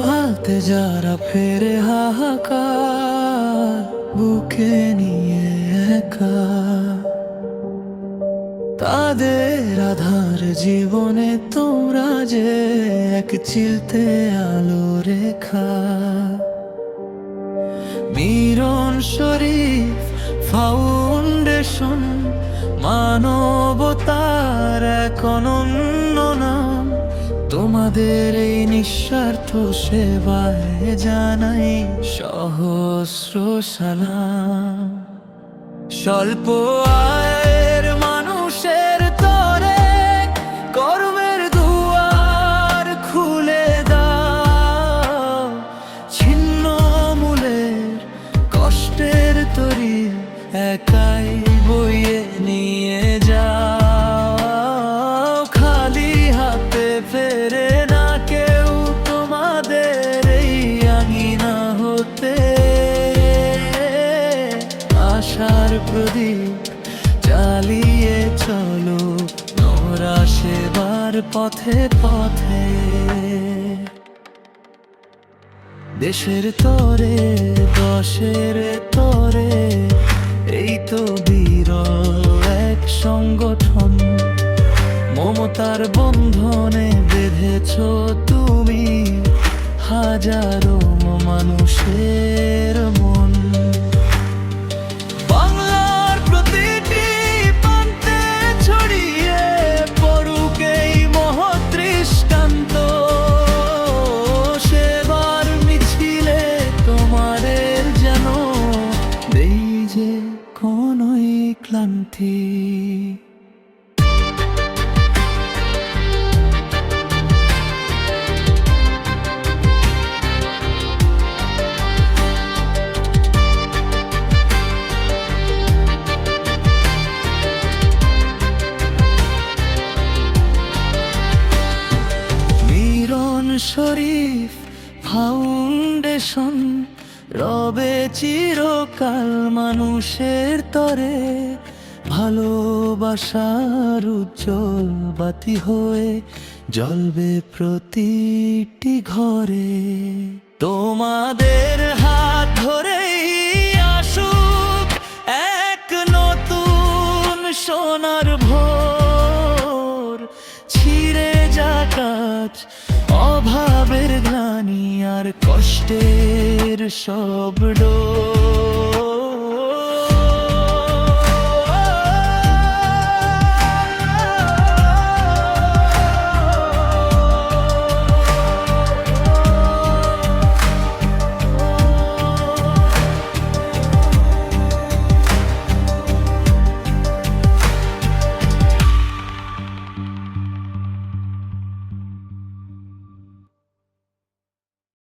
হাতে যারা ফেরে হাহাকার, বুকে নিয়ে একা, তাদের আধার জীবনে তোমরা যে এক চিলতে আলো রেখা। মিরন শরীফ ফাউন্ডেশন, মানবতার এক অনন্য নাম। তোমাদের এই নিঃস্বার্থ সেবায় জানাই সহস্র সালাম। স্বল্প আয়ের মানুষের তরে কর্মের দুয়ার খুলে দাও। ছিন্ন মূলের কষ্টের তরি একাই বইয়ে নিয়ে যাও। খালি হাতে ফেরে না কেউ তোমাদের এই আঙিনা হতে। আশার প্রদীপ চালিয়ে চলো নোরা সেবার পথে পথে। দেশের তরে দশের তরে এই তো বিরল এক সংগঠন। মমতার বন্ধনে বেঁধেছ তুমি হাজারো মানুষের মন। বাংলার প্রতিটি প্রান্তে ছড়িয়ে পড়ুক এই মহৎ দৃষ্টান্ত। সেবার মিছিলে তোমাদের যেন দেই যে কোনোই ক্লান্তি। শরীফ ফাউন্ডেশন রবে চিরকাল মানুষের তরে। ভালোবাসার উজ্জ্বল বাতি হয়ে জ্বলবে প্রতিটি ঘরে। তোমাদের হাত ধরেই আসুক এক নতুন সোনার ভোর। ছিঁড়ে যাকাত অভাবের গ্লানি আর কষ্টের সব ডোর।